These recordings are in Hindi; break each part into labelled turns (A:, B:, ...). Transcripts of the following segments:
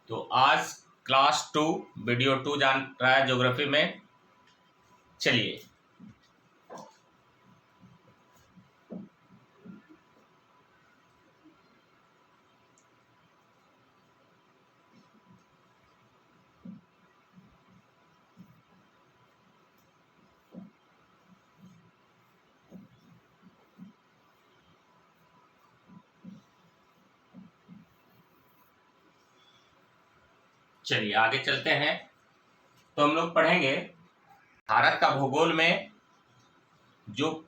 A: तो आज क्लास 2 वीडियो 2 जान रहा है ज्योग्राफी में। चलिए चलिए आगे चलते हैं। तो हम लोग पढ़ेंगे भारत का भूगोल में जो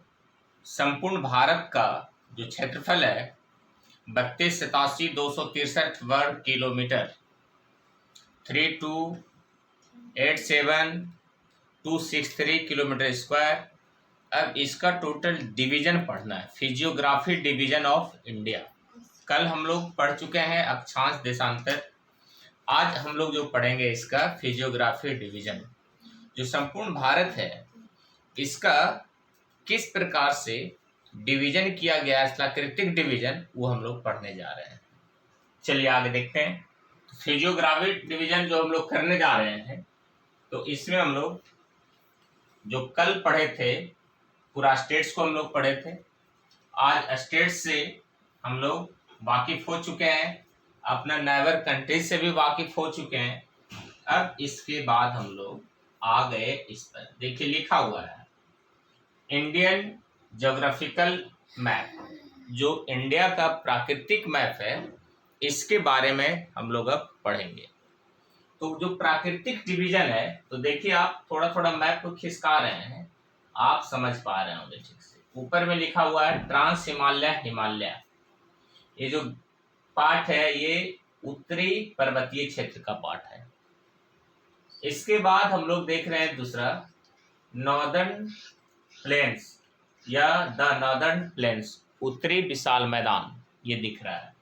A: संपूर्ण भारत का जो क्षेत्रफल है 32,87,263 वर्ग किलोमीटर 32,87,263 किलोमीटर स्क्वायर। अब इसका टोटल डिवीजन पढ़ना है, फिजियोग्राफी डिवीजन ऑफ इंडिया। कल हम लोग पढ़ चुके हैं अक्षांश देशांतर। आज हम लोग जो पढ़ेंगे इसका फिजियोग्राफी डिवीजन, जो संपूर्ण भारत है इसका किस प्रकार से डिवीजन किया गया, स्थलाकृतिक डिवीजन, वो हम लोग पढ़ने जा रहे हैं। चलिए आगे देखते हैं। फिजियोग्राफी डिवीजन जो हम लोग करने जा रहे हैं, तो इसमें हम लोग जो कल पढ़े थे पूरा स्टेट्स को हम लोग पढ़े थे। आज स्टेट्स से हम लोग वाकिफ हो चुके हैं, अपना नेबर कंट्रीज से भी वाकिफ हो चुके हैं। अब इसके बाद हम लोग आ गए इस पर, देखिए लिखा हुआ है इंडियन ज्योग्राफिकल मैप। जो इंडिया का प्राकृतिक मैप है इसके बारे में हम लोग अब पढ़ेंगे। तो जो प्राकृतिक डिवीजन है, तो देखिए आप थोड़ा थोड़ा मैप को खिसका रहे हैं, आप समझ पा रहे होंगे ठीक से। ऊपर में लिखा हुआ है ट्रांस हिमालय हिमालय। ये जो पार्ट है ये उत्तरी पर्वतीय क्षेत्र का पार्ट है। इसके बाद हम लोग देख रहे हैं दूसरा नॉर्दर्न प्लेन्स या द नॉर्दर्न प्लेन्स, उत्तरी विशाल मैदान, ये दिख रहा है।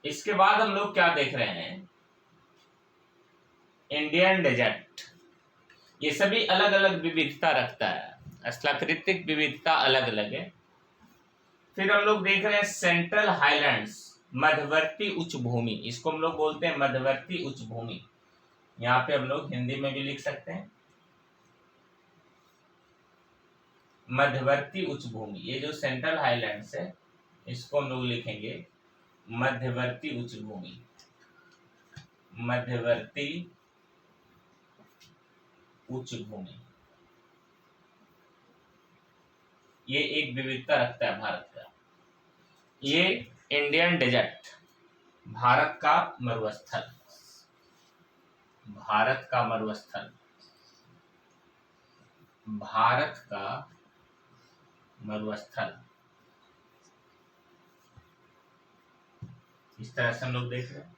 A: इसके बाद हम लोग क्या देख रहे हैं, इंडियन डेजर्ट। ये सभी अलग अलग विविधता रखता है, स्थलाकृतिक विविधता अलग अलग है। फिर हम लोग देख रहे हैं सेंट्रल हाईलैंड्स, मध्यवर्ती उच्च भूमि, इसको हम लोग बोलते हैं मध्यवर्ती उच्च भूमि। यहाँ पे हम लोग हिंदी में भी लिख सकते हैं मध्यवर्ती उच्च भूमि। ये जो सेंट्रल हाईलैंड्स है इसको हम लोग लिखेंगे मध्यवर्ती उच्च भूमि, मध्यवर्ती उच्च भूमि। ये एक विविधता रखता है भारत का। ये इंडियन डेजर्ट, भारत का मरुस्थल, भारत का मरुस्थल, भारत का मरुस्थल, इस तरह से हम लोग देख रहे हैं।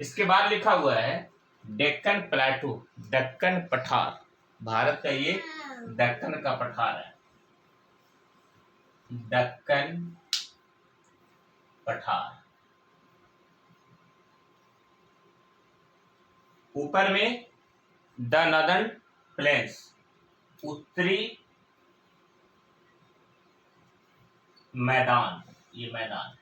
A: इसके बाद लिखा हुआ है डेक्कन प्लेटू, दक्कन पठार, भारत का ये दक्कन का पठार है, दक्कन पठार। ऊपर में द नॉर्दर्न प्लेन्स, उत्तरी मैदान, ये मैदान है।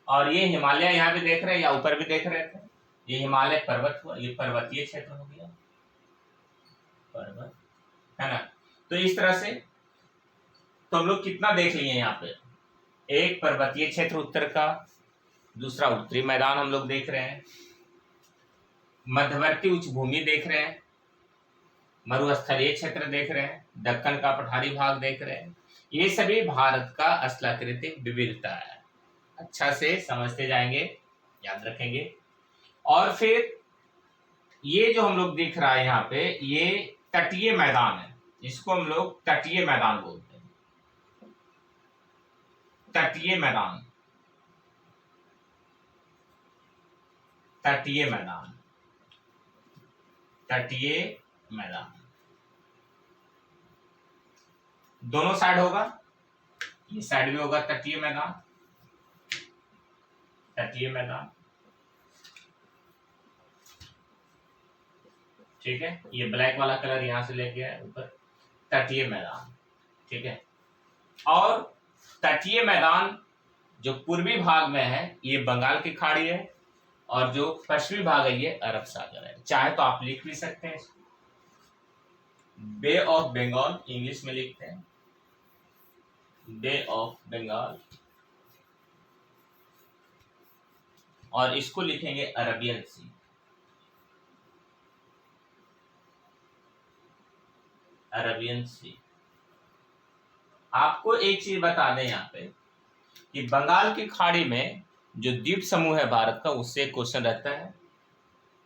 A: और ये हिमालय यहाँ भी देख रहे हैं या ऊपर भी देख रहे थे, ये हिमालय पर्वत हुआ, ये पर्वतीय क्षेत्र हो गया, पर्वत है ना। तो इस तरह से तो हम लोग कितना देख लिए यहाँ पे, एक पर्वतीय क्षेत्र उत्तर का, दूसरा उत्तरी मैदान हम लोग देख रहे हैं, मध्यवर्ती उच्च भूमि देख रहे हैं, मरुस्थलीय क्षेत्र देख रहे हैं, दक्कन का पठारी भाग देख रहे हैं। ये सभी भारत का स्थलाकृतिक विविधता है। अच्छा से समझते जाएंगे, याद रखेंगे। और फिर ये जो हम लोग दिख रहा है यहाँ पे, ये तटीय मैदान है, इसको हम लोग तटीय मैदान बोलते हैं, तटीय मैदान, तटीय मैदान, तटीय मैदान। दोनों साइड होगा, ये साइड भी होगा तटीय मैदान, तटीय मैदान, ठीक है। ये ब्लैक वाला कलर यहां से लेके आए ऊपर, तटीय मैदान, ठीक है। और तटीय मैदान जो पूर्वी भाग में है ये बंगाल की खाड़ी है, और जो पश्चिमी भाग है ये अरब सागर है। चाहे तो आप लिख भी सकते हैं, बे ऑफ बंगाल इंग्लिश में लिखते हैं, बे ऑफ बंगाल, और इसको लिखेंगे अरबियन सी, अरबियन सी। आपको एक चीज बता दें यहाँ पे कि बंगाल की खाड़ी में जो द्वीप समूह है भारत का, उससे एक क्वेश्चन रहता है,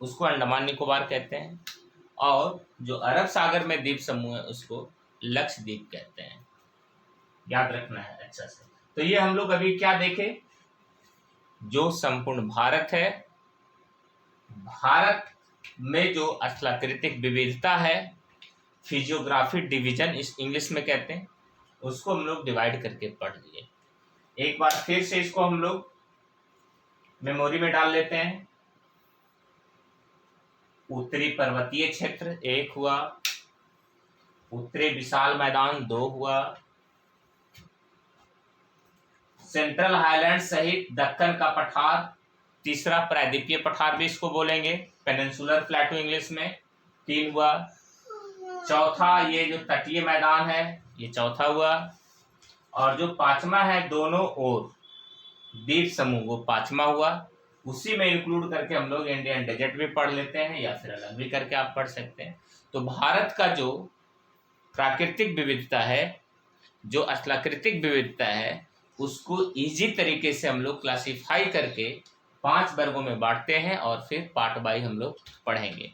A: उसको अंडमान निकोबार कहते हैं, और जो अरब सागर में द्वीप समूह है उसको लक्षद्वीप कहते हैं। याद रखना है अच्छा से। तो ये हम लोग अभी क्या देखे, जो संपूर्ण भारत है, भारत में जो स्थलाकृतिक विविधता है, फिजियोग्राफी डिवीजन इस इंग्लिश में कहते हैं, उसको हम लोग डिवाइड करके पढ़ लिए। एक बार फिर से इसको हम लोग मेमोरी में डाल लेते हैं। उत्तरी पर्वतीय क्षेत्र एक हुआ, उत्तरी विशाल मैदान दो हुआ, सेंट्रल हाईलैंड सहित दक्कन का पठार तीसरा, प्रायद्वीपीय पठार भी इसको बोलेंगे, पेनिनसुलर प्लेटो इंग्लिश में, तीन हुआ। चौथा ये जो तटीय मैदान है ये चौथा हुआ, और जो पांचवा है दोनों ओर द्वीप समूह वो पांचवा हुआ। उसी में इंक्लूड करके हम लोग इंडियन डेजर्ट भी पढ़ लेते हैं, या फिर अलग भी करके आप पढ़ सकते हैं। तो भारत का जो प्राकृतिक विविधता है, जो स्थलाकृतिक विविधता है, उसको इजी तरीके से हम लोग क्लासिफाई करके 5 वर्गों में बांटते हैं, और फिर पार्ट बाई हम लोग पढ़ेंगे।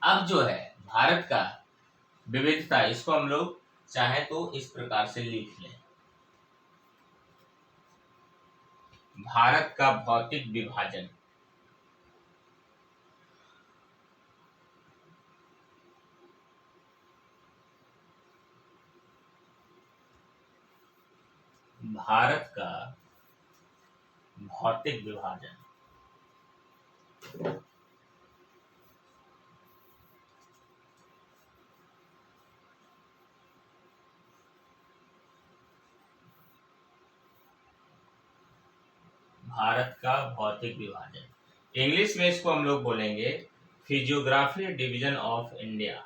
A: अब जो है भारत का विविधता, इसको हम लोग चाहे तो इस प्रकार से लिख लें, भारत का भौतिक विभाजन। भारत का भौतिक विभाजन, भारत का भौतिक विभाजन इंग्लिश में इसको हम लोग बोलेंगे physiography division of India.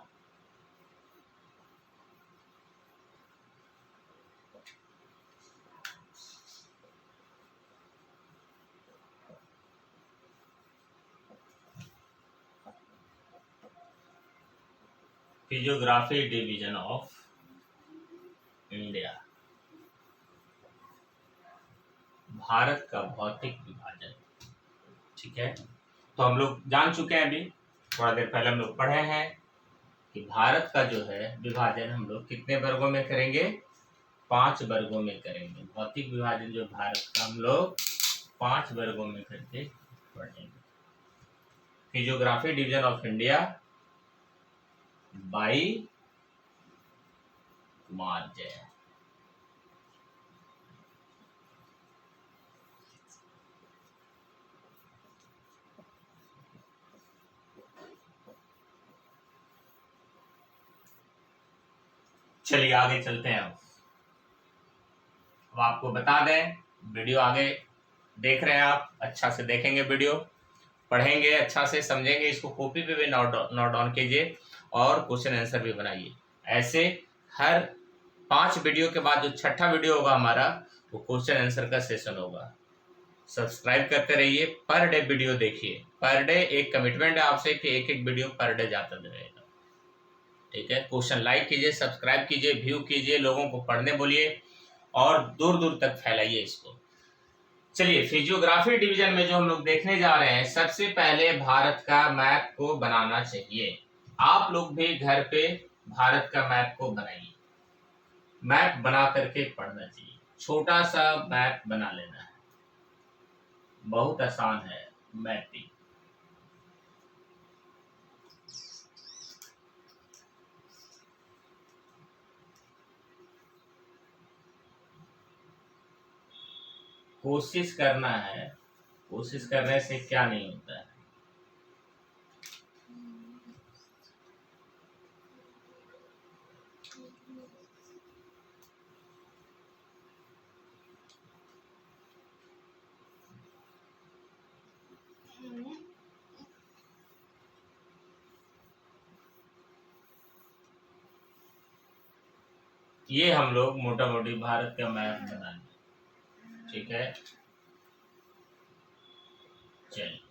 A: Physiography division of India, Bharat का भौतिक विभाजन। ठीक है, तो हम लोग जान चुके हैं, अभी थोड़ा देर पहले हम लोग पढ़े हैं कि भारत का जो है विभाजन हम लोग कितने वर्गों में करेंगे, 5 वर्गों में करेंगे। भौतिक विभाजन जो भारत का हम लोग 5 वर्गों में करके पढ़ेंगे। Physiography division of India by Kumar जय। चलिए आगे चलते हैं। अब आपको बता दें, वीडियो आगे देख रहे हैं आप, अच्छा से देखेंगे वीडियो, पढ़ेंगे अच्छा से, समझेंगे, इसको कॉपी पे भी नोट डाउन कीजिए, और क्वेश्चन आंसर भी बनाइए। ऐसे हर 5 वीडियो के बाद जो छठा वीडियो होगा हमारा, वो क्वेश्चन आंसर का सेशन होगा। सब्सक्राइब करते रहिए, पर डे वीडियो देखिए, पर डे एक कमिटमेंट है आपसे कि एक एक वीडियो पर डे जाता रहेगा। ठीक है, क्वेश्चन लाइक कीजिए, सब्सक्राइब कीजिए, व्यू कीजिए, लोगों को पढ़ने बोलिए, और दूर दूर तक फैलाइए इसको। चलिए, फिजियोग्राफी डिवीजन में जो हम लोग देखने जा रहे हैं, सबसे पहले भारत का मैप को बनाना चाहिए। आप लोग भी घर पे भारत का मैप को बनाइए, मैप बना करके पढ़ना चाहिए। छोटा सा मैप बना लेना है, बहुत आसान है मैपिंग। कोशिश करना है, कोशिश करने से क्या नहीं होता है। ये हम लोग मोटा मोटी भारत का मैप बनाएंगे। ठीक है, चलिए।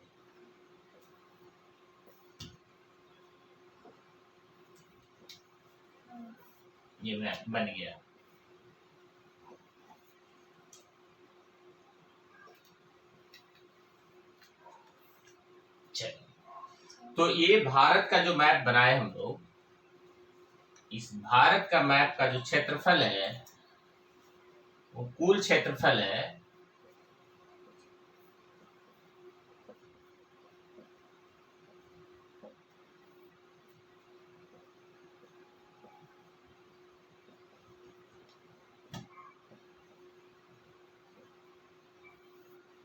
A: ये मैप बन गया। चलिए, तो ये भारत का जो मैप बनाए हम लोग, इस भारत का मैप का जो क्षेत्रफल है वो कुल क्षेत्रफल है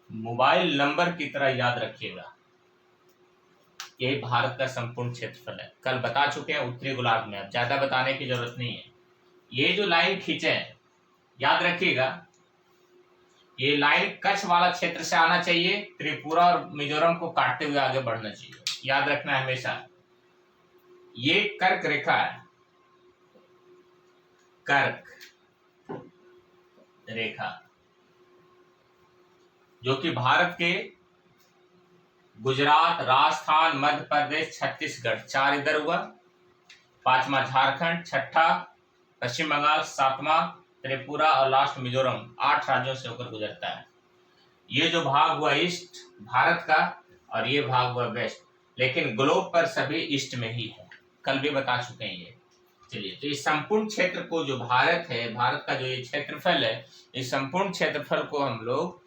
A: मोबाइल नंबर की तरह याद रखिएगा। ये भारत का संपूर्ण क्षेत्रफल है। कल बता चुके हैं उत्तरी गोलार्ध में, अब ज्यादा बताने की जरूरत नहीं है। ये जो लाइन खींचे हैं, याद रखिएगा, ये लाइन कच्छ वाला क्षेत्र से आना चाहिए, त्रिपुरा और मिजोरम को काटते हुए आगे बढ़ना चाहिए। याद रखना है हमेशा। ये कर्क रेखा है, कर्क रेखा, जो कि भारत के गुजरात, राजस्थान, मध्य प्रदेश, छत्तीसगढ़, 4 इधर हुआ, 5वां झारखंड, 6ठा पश्चिम बंगाल, 7वां त्रिपुरा और लास्ट मिजोरम, 8 राज्यों से होकर गुजरता है। ये जो भाग हुआ ईस्ट भारत का और ये भाग हुआ वेस्ट, लेकिन ग्लोब पर सभी ईस्ट में ही है। कल भी बता चुके हैं ये। चलिए, तो इस संपूर्ण क्षेत्र को, जो भारत है, भारत का जो ये क्षेत्रफल है, इस संपूर्ण क्षेत्रफल को हम लोग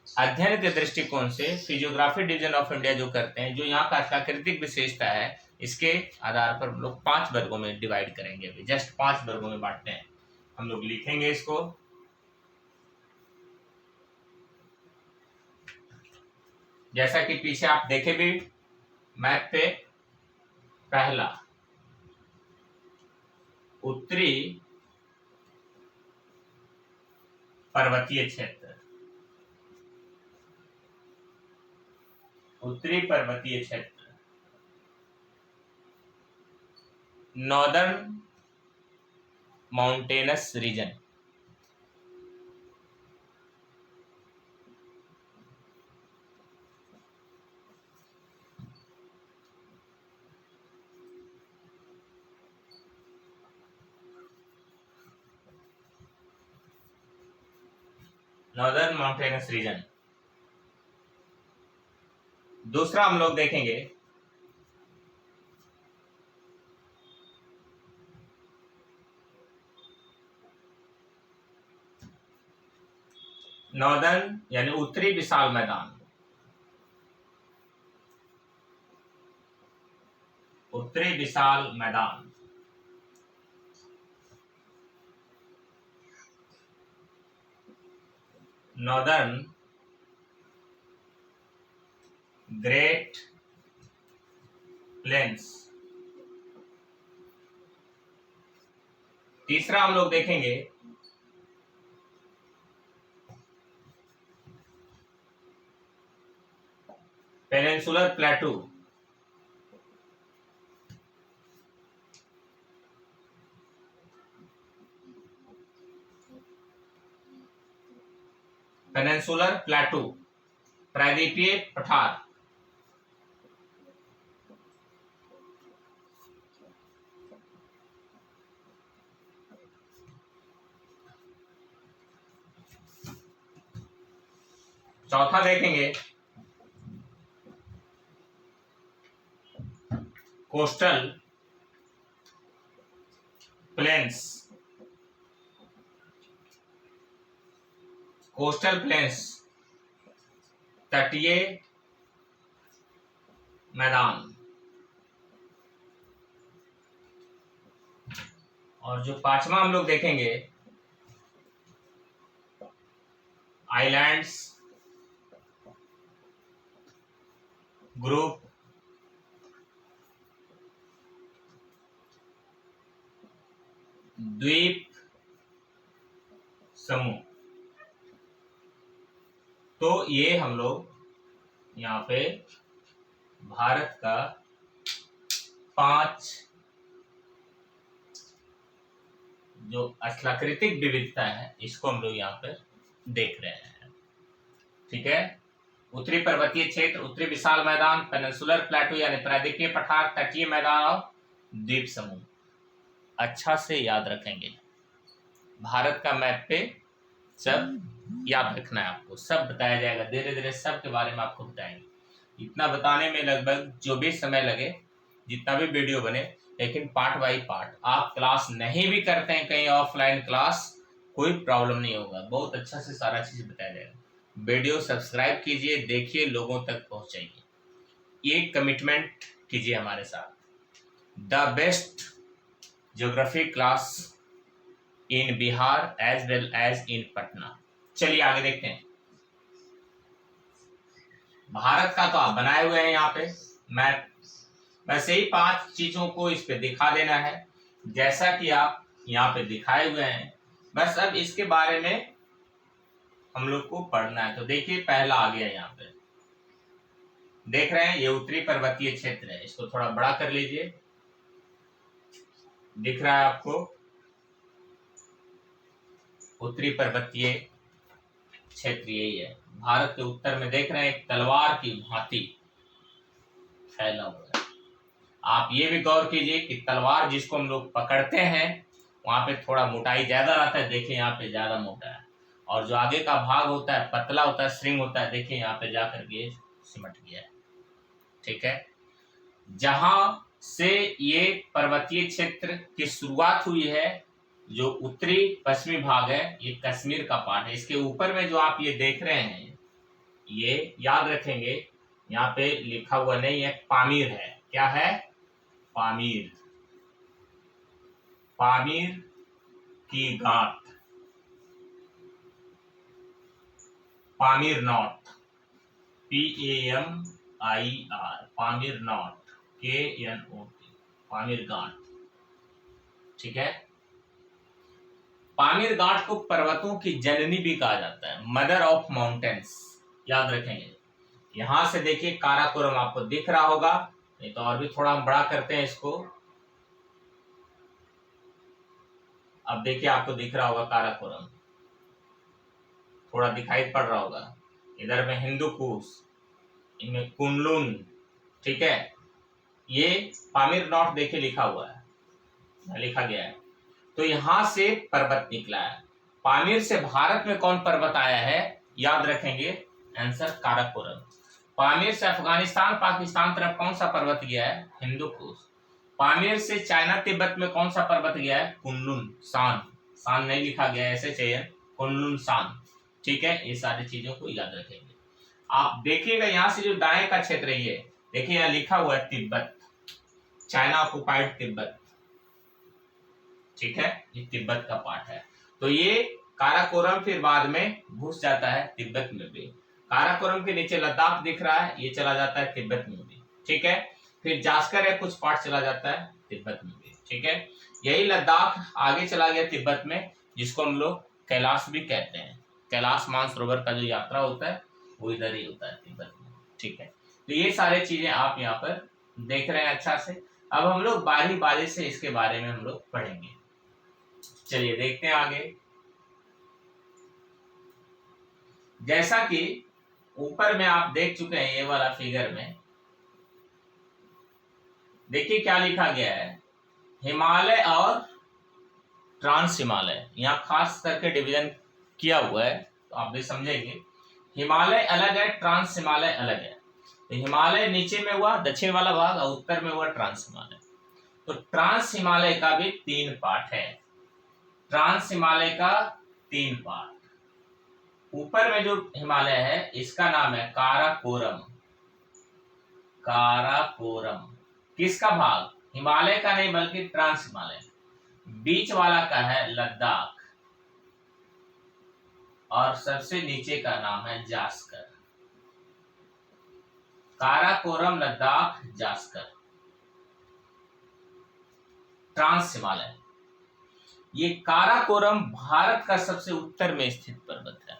A: अध्ययन के दृष्टिकोण से फिजियोग्राफी डिवीजन ऑफ इंडिया जो करते हैं, जो यहाँ का प्राकृतिक विशेषता है, इसके आधार पर हम लोग 5 वर्गों में डिवाइड करेंगे। अभी जस्ट 5 वर्गों में बांटते हैं हम लोग। लिखेंगे इसको, जैसा कि पीछे आप देखे भी मैप पे। पहला, उत्तरी पर्वतीय क्षेत्र, उत्तरी पर्वतीय क्षेत्र, northern mountainous region, northern mountainous region. दूसरा हम लोग देखेंगे नॉर्दर्न यानी उत्तरी विशाल मैदान, उत्तरी विशाल मैदान, नॉर्दर्न ग्रेट प्लेन्स। तीसरा हम लोग देखेंगे पेनिनसुलर प्लेटू, पेनिनसुलर प्लेटू, प्रायद्वीपीय पठार। चौथा देखेंगे कोस्टल प्लेन्स, कोस्टल प्लेन्स तटीय मैदान। और जो पांचवा हम लोग देखेंगे आइलैंड्स ग्रुप, द्वीप समूह। तो ये हम लोग यहाँ पे भारत का 5 जो स्थलाकृतिक विविधता है इसको हम लोग यहाँ पर देख रहे हैं। ठीक है, उत्तरी पर्वतीय क्षेत्र, उत्तरी विशाल मैदान, पेनिनसुलर प्लेटो यानी प्रायद्वीपीय पठार, तटीय मैदान और द्वीप समूह। अच्छा से याद रखेंगे, भारत का मैप पे सब याद रखना है आपको, सब बताया जाएगा, धीरे धीरे सब के बारे में आपको बताएंगे। इतना बताने में लगभग जो भी समय लगे, जितना भी वीडियो बने, लेकिन पार्ट बाई पार्ट। आप क्लास नहीं भी करते हैं कहीं ऑफलाइन क्लास, कोई प्रॉब्लम नहीं होगा, बहुत अच्छा से सारा चीज बताया जाएगा। वीडियो सब्सक्राइब कीजिए, देखिए, लोगों तक पहुंचाइए, ये कमिटमेंट कीजिए हमारे साथ। The best geography class in Bihar as well as in Patna. चलिए आगे देखते हैं। भारत का तो आप बनाए हुए हैं यहाँ पे मैप, वैसे ही 5 चीजों को इस पे दिखा देना है जैसा कि आप यहाँ पे दिखाए हुए हैं। बस अब इसके बारे में हम लोग को पढ़ना है। तो देखिए, पहला आ गया यहाँ पे, देख रहे हैं, ये उत्तरी पर्वतीय क्षेत्र है। इसको थोड़ा बड़ा कर लीजिए, दिख रहा है आपको, उत्तरी पर्वतीय क्षेत्र यही है। भारत के उत्तर में देख रहे हैं, एक तलवार की भांति फैला हुआ है। आप ये भी गौर कीजिए कि तलवार जिसको हम लोग पकड़ते हैं वहां पे थोड़ा मोटाई ज्यादा रहता है, देखिए यहाँ पे ज्यादा मोटा है, और जो आगे का भाग होता है पतला होता है, श्रिंग होता है, देखिए यहाँ पे जाकर के सिमट गया है। ठीक है, जहां से ये पर्वतीय क्षेत्र की शुरुआत हुई है, जो उत्तरी पश्चिमी भाग है, ये कश्मीर का पार्ट है। इसके ऊपर में जो आप ये देख रहे हैं, ये याद रखेंगे, यहाँ पे लिखा हुआ नहीं है, पामीर है। क्या है? पामीर, पामीर की गांठ, Pamir not, PAMIR, Pamir not, KNOT, Pamir गांठ। ठीक है, पामीर गांठ को पर्वतों की जननी भी कहा जाता है, मदर ऑफ माउंटेन्स, याद रखेंगे। यहां से देखिए काराकोरम आपको दिख रहा होगा, नहीं तो और भी थोड़ा हम बड़ा करते हैं इसको। अब देखिए आपको दिख रहा होगा काराकोरम, थोड़ा दिखाई पड़ रहा होगा। इधर में हिंदू कुश, इनमें कुनलुन। ठीक है, ये पामीर नॉट देखिए लिखा हुआ है, लिखा गया है। तो यहां से पर्वत निकला है। पामीर से भारत में कौन पर्वत आया है, याद रखेंगे, आंसर काराकोरम। पामीर से अफगानिस्तान पाकिस्तान तरफ कौन सा पर्वत गया है, हिंदू कुश। पामीर से चाइना तिब्बत में कौन सा पर्वत गया है, कुनलुन सान। सान नहीं लिखा गया, ऐसे चाहिए, कुनलुन सान। ठीक है, ये सारी चीजों को याद रखेंगे। आप देखिएगा यहाँ से जो दाएं का क्षेत्र है, ये देखिए यहाँ लिखा हुआ है तिब्बत, चाइना ऑक्युपाइड तिब्बत। ठीक है, ये तिब्बत का पार्ट है। तो ये काराकोरम फिर बाद में घुस जाता है तिब्बत में भी। काराकोरम के नीचे लद्दाख दिख रहा है, ये चला जाता है तिब्बत में भी। ठीक है, फिर जास्कर है, कुछ पार्ट चला जाता है तिब्बत में भी। ठीक है, यही लद्दाख आगे चला गया तिब्बत में, जिसको हम लोग कैलाश भी कहते हैं। कैलाश मानसरोवर का जो यात्रा होता है वो इधर ही होता है, तिब्बत में। ठीक है, तो ये सारी चीजें आप यहाँ पर देख रहे हैं अच्छा से। अब हम लोग बारी बारी से इसके बारे में हम लोग पढ़ेंगे। चलिए देखते हैं आगे। जैसा कि ऊपर में आप देख चुके हैं, ये वाला फिगर में देखिए क्या लिखा गया है, हिमालय और ट्रांस हिमालय। यहाँ खास करके डिवीजन किया हुआ है, तो आप भी समझेंगे। हिमालय अलग है, ट्रांस हिमालय अलग है। तो हिमालय नीचे में हुआ दक्षिण वाला भाग, और उत्तर में हुआ ट्रांस हिमालय। तो ट्रांस हिमालय का भी 3 पार्ट है। ट्रांस हिमालय का 3 पार्ट। ऊपर में जो हिमालय है इसका नाम है काराकोरम। काराकोरम किसका भाग, हिमालय का नहीं बल्कि ट्रांस हिमालय। बीच वाला का है लद्दाख, और सबसे नीचे का नाम है जास्कर। काराकोरम, लद्दाख, जास्कर, ट्रांस हिमालय। ये काराकोरम भारत का सबसे उत्तर में स्थित पर्वत है,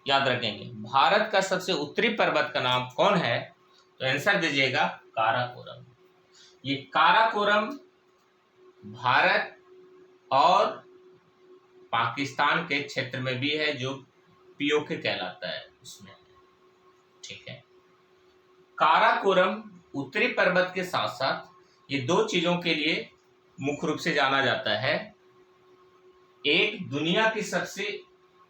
A: याद रखेंगे। भारत का सबसे उत्तरी पर्वत का नाम कौन है, तो आंसर दीजिएगा काराकोरम। ये काराकोरम भारत और पाकिस्तान के क्षेत्र में भी है जो पीओके कहलाता है उसमें। ठीक है। काराकोरम उत्तरी पर्वत के साथ साथ ये दो चीजों के लिए मुख्य रूप से जाना जाता है। एक, दुनिया की सबसे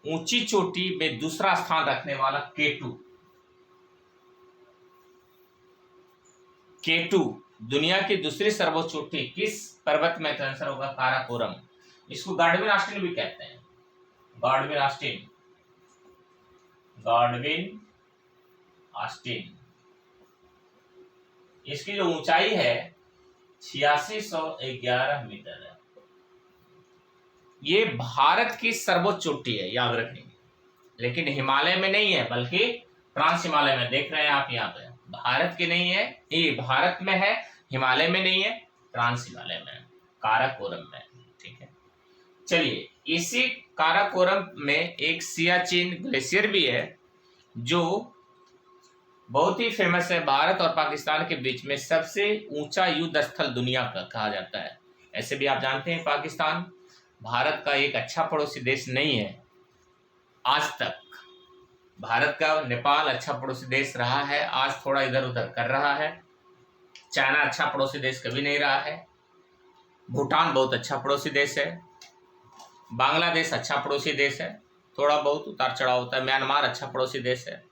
A: ऊंची चोटी में दूसरा स्थान रखने वाला केटू। केटू दुनिया की दूसरी सर्वोच्च चोटी किस पर्वत में? आंसर होगा काराकोरम। इसको गार्डविन ऑस्टिन भी कहते हैं। Godwin Austin, Godwin Austin. इसकी जो ऊंचाई है 8611 मीटर है। ये भारत की सर्वोच्च चोटी है, याद रखेंगे। लेकिन हिमालय में नहीं है, बल्कि ट्रांस हिमालय में। देख रहे हैं आप यहाँ पे, भारत की नहीं है, ये भारत में है, हिमालय में नहीं है, ट्रांस हिमालय में, काराकोरम में। ठीक है। चलिए, इसी काराकोरम में एक सियाचिन ग्लेशियर भी है जो बहुत ही फेमस है। भारत और पाकिस्तान के बीच में सबसे ऊंचा युद्ध स्थल दुनिया का कहा जाता है। ऐसे भी आप जानते हैं पाकिस्तान भारत का एक अच्छा पड़ोसी देश नहीं है। आज तक भारत का नेपाल अच्छा पड़ोसी देश रहा है, आज थोड़ा इधर उधर कर रहा है। चाइना अच्छा पड़ोसी देश कभी नहीं रहा है। भूटान बहुत अच्छा पड़ोसी देश है। बांग्लादेश अच्छा पड़ोसी देश है, थोड़ा बहुत उतार चढ़ाव होता है। म्यांमार अच्छा पड़ोसी देश है।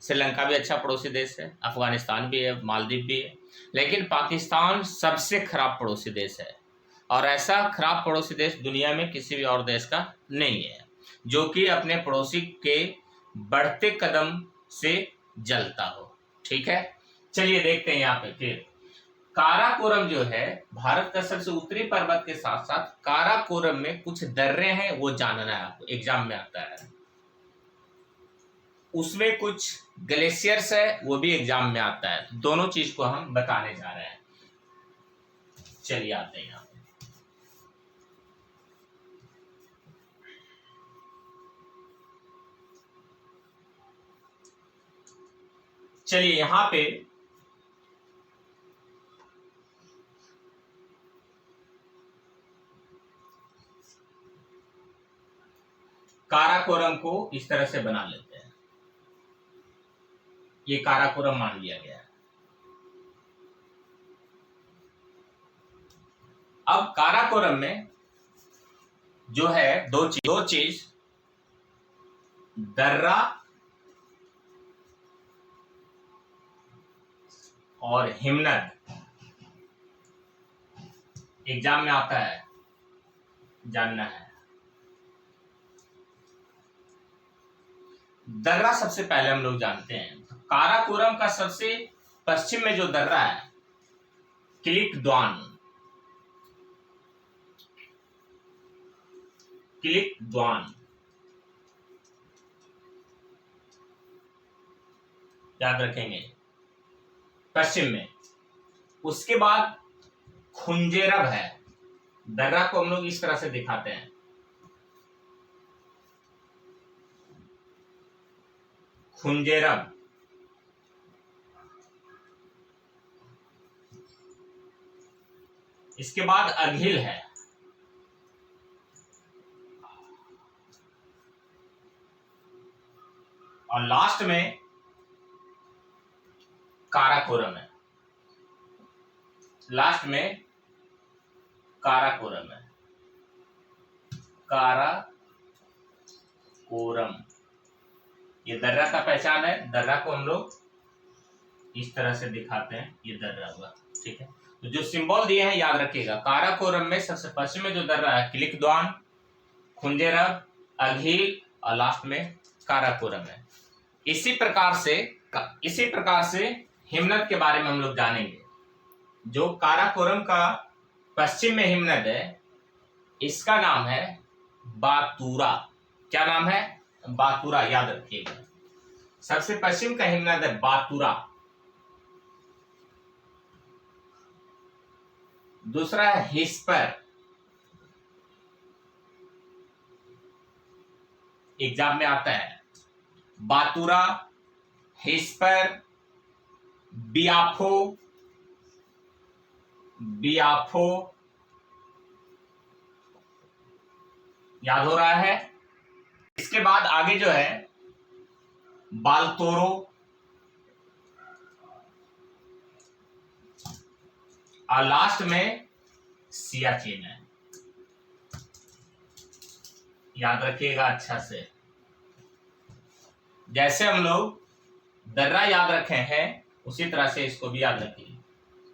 A: श्रीलंका भी अच्छा पड़ोसी देश है। अफगानिस्तान भी है, मालदीव भी है। लेकिन पाकिस्तान सबसे खराब पड़ोसी देश है, और ऐसा खराब पड़ोसी देश दुनिया में किसी भी और देश का नहीं है जो कि अपने पड़ोसी के बढ़ते कदम से जलता हो। ठीक है। चलिए देखते हैं यहाँ पे फिर काराकोरम जो है भारत का सबसे उत्तरी पर्वत के साथ साथ काराकोरम में कुछ दर्रे हैं, वो जानना है आपको, एग्जाम में आता है। उसमें कुछ ग्लेशियर्स है, वो भी एग्जाम में आता है। दोनों चीज को हम बताने जा रहे हैं। चलिए आते हैं यहाँ पे। चलिए यहाँ पे काराकोरम को इस तरह से बना लेते हैं। ये काराकोरम मान लिया गया है। अब काराकोरम में जो है दो चीज दर्रा और हिमनद, एग्जाम में आता है, जानना है। दर्रा सबसे पहले हम लोग जानते हैं। काराकोरम का सबसे पश्चिम में जो दर्रा है किलिकद्वान, किलिकद्वान याद रखेंगे, पश्चिम में। उसके बाद खुंजेरब है। दर्रा को हम लोग इस तरह से दिखाते हैं, खुंजेरब। इसके बाद अघिल है, और लास्ट में काराकोरम है। लास्ट में काराकोरम है, काराकोरम। ये दर्रा का पहचान है। दर्रा को हम लोग इस तरह से दिखाते हैं, ये दर्रा हुआ। ठीक है। तो जो सिंबल दिए हैं याद रखिएगा। काराकोरम में सबसे पश्चिम में जो दर्रा है किलिकद्वान, खुंजेरब, अघिल, और लास्ट में काराकोरम है। इसी प्रकार से हिमनद के बारे में हम लोग जानेंगे। जो काराकोरम का पश्चिम में हिमनद है, इसका नाम है बातूरा। क्या नाम है? बातूरा, याद रखिएगा। सबसे पश्चिम का हिमनद है बातूरा। दूसरा है हिस्पर, एग्जाम में आता है। बातूरा, हिस्पर, बियाफो, बियाफो, याद हो रहा है। इसके बाद आगे जो है बालतोरो और लास्ट में सियाचिन है। याद रखिएगा अच्छा से, जैसे हम लोग दर्रा याद रखे हैं उसी तरह से इसको भी याद रखिए।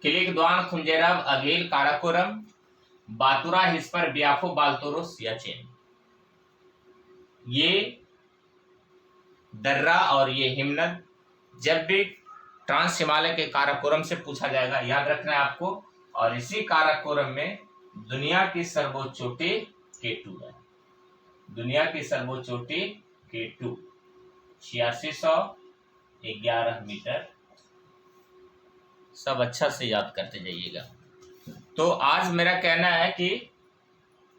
A: किलिक द्वान खुंजेरव अगेल काराकोरम बातुरा हिस्पर बियाफो बालतोरो सियाचिन। ये दर्रा और ये हिमनद जब भी ट्रांस हिमालय के काराकोरम से पूछा जाएगा याद रखना है आपको। और इसी काराकोरम में दुनिया की सर्वोच्च चोटी K2 है। दुनिया की सर्वोच्च चोटी K2 8611 मीटर। सब अच्छा से याद करते जाइएगा। तो आज मेरा कहना है कि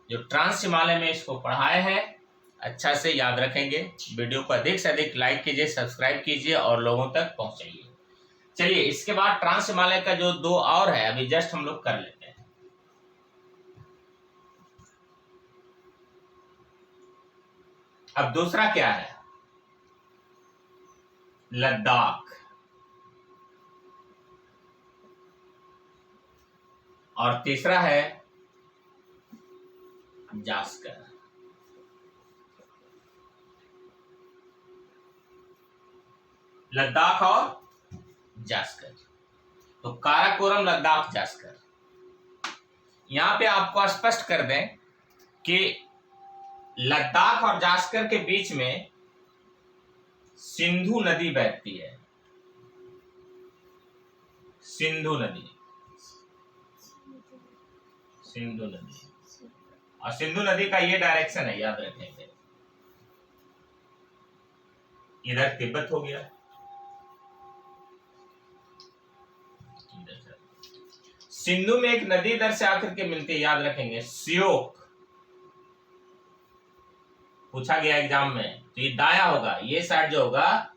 A: जो ट्रांस हिमालय में इसको पढ़ाए हैं अच्छा से याद रखेंगे। वीडियो को अधिक से अधिक लाइक कीजिए, सब्सक्राइब कीजिए और लोगों तक पहुंचाइए। चलिए इसके बाद ट्रांस हिमालय का जो दो और है अभी जस्ट हम लोग कर लेते हैं। अब दूसरा क्या है? लद्दाख। और तीसरा है जास्कर। लद्दाख और जास्कर। तो काराकोरम, लद्दाख, जास्कर। यहां पे आपको स्पष्ट कर दें कि लद्दाख और जास्कर के बीच में सिंधु नदी बहती है। सिंधु नदी, सिंधु नदी। और सिंधु नदी का ये डायरेक्शन है, याद रखेंगे। इधर तिब्बत हो गया, सिंधु में एक नदी इधर से आकर के मिलती है, याद रखेंगे, श्योक। पूछा गया एग्जाम में, तो ये दाया होगा। ये साइड जो होगा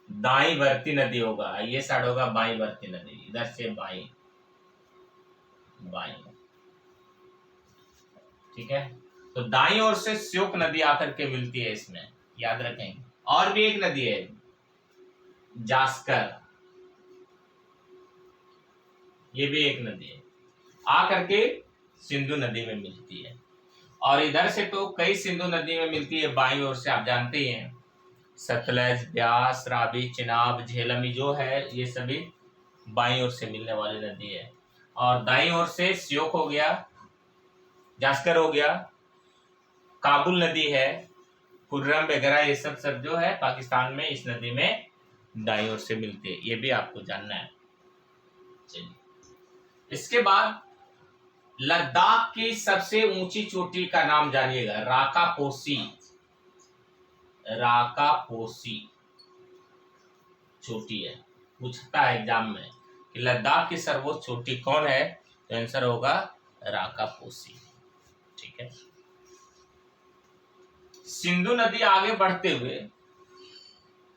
A: दाई बहती नदी होगा, ये साइड होगा बाई बहती नदी। इधर से बाई बाई, ठीक है। तो दाई ओर से श्योक नदी आकर के मिलती है इसमें, याद रखेंगे। और भी एक नदी है जास्कर, ये भी एक नदी है, आकर के सिंधु नदी में मिलती है। और इधर से तो कई सिंधु नदी में मिलती है बाईं ओर से, आप जानते ही हैं। सतलज, ब्यास, रावी, चिनाब, झेलम जो है ये सभी बाईं ओर से मिलने वाली नदी है। और दाईं ओर से श्योक हो गया, जास्कर हो गया, काबुल नदी है, कुर्रम वगैरह, ये सब जो है पाकिस्तान में इस नदी में दाईं ओर से मिलते हैं। ये भी आपको जानना है। चलिए इसके बाद लद्दाख की सबसे ऊंची चोटी का नाम जानिएगा, राकापोसी। राकापोसी चोटी है, पूछता है एग्जाम में कि लद्दाख की सर्वोच्च चोटी कौन है, तो आंसर होगा राकापोसी, ठीक है। सिंधु नदी आगे बढ़ते हुए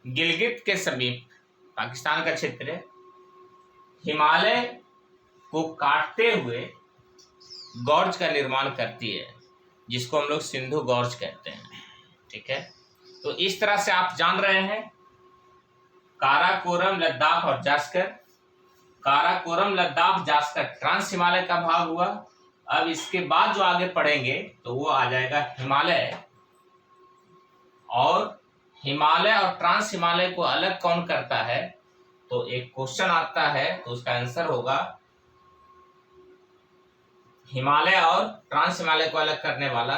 A: गिलगित के समीप, पाकिस्तान का क्षेत्र है, हिमालय को काटते हुए गॉर्ज का निर्माण करती है, जिसको हम लोग सिंधु गॉर्ज कहते हैं, ठीक है। तो इस तरह से आप जान रहे हैं काराकोरम, लद्दाख और जास्कर। काराकोरम, लद्दाख, जास्कर ट्रांस हिमालय का भाग हुआ। अब इसके बाद जो आगे पढ़ेंगे तो वो आ जाएगा हिमालय। और हिमालय और ट्रांस हिमालय को अलग कौन करता है, तो एक क्वेश्चन आता है, तो उसका आंसर होगा हिमालय और ट्रांस हिमालय को अलग करने वाला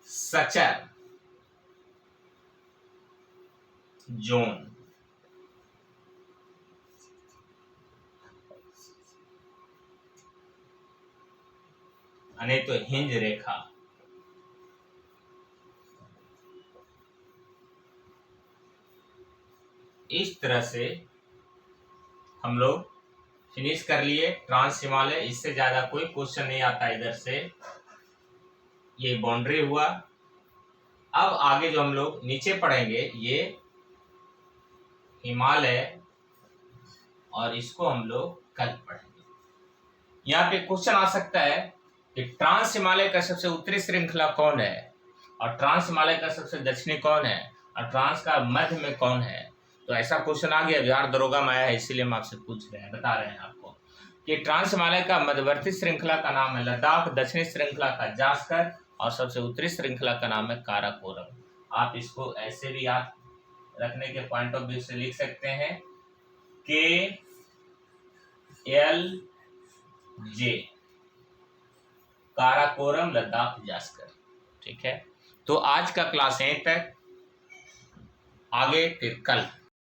A: सचर जोन। नहीं तो हिंज रेखा। इस तरह से हम लोग फिनिश कर लिए ट्रांस हिमालय। इससे ज्यादा कोई क्वेश्चन नहीं आता इधर से। ये बाउंड्री हुआ। अब आगे जो हम लोग नीचे पढ़ेंगे ये हिमालय, और इसको हम लोग कल पढ़ेंगे। यहाँ पे क्वेश्चन आ सकता है कि ट्रांस हिमालय का सबसे उत्तरी श्रृंखला कौन है, और ट्रांस हिमालय का सबसे दक्षिणी कौन है, और ट्रांस का मध्य में कौन है। तो ऐसा क्वेश्चन आ गया, बिहार दरोगा में आया है, इसीलिए हम आपसे पूछ रहे हैं, बता रहे हैं आपको कि ट्रांस हिमालय का मध्यवर्ती श्रृंखला का नाम है लद्दाख, दक्षिणी श्रृंखला का जास्कर, और सबसे उत्तरी श्रृंखला का नाम है काराकोरम। आप इसको ऐसे भी याद रखने के पॉइंट ऑफ व्यू से लिख सकते हैं KLJ, काराकोरम, लद्दाख, जास्कर। ठीक है, तो आज का क्लास यहीं तक, आगे फिर कल।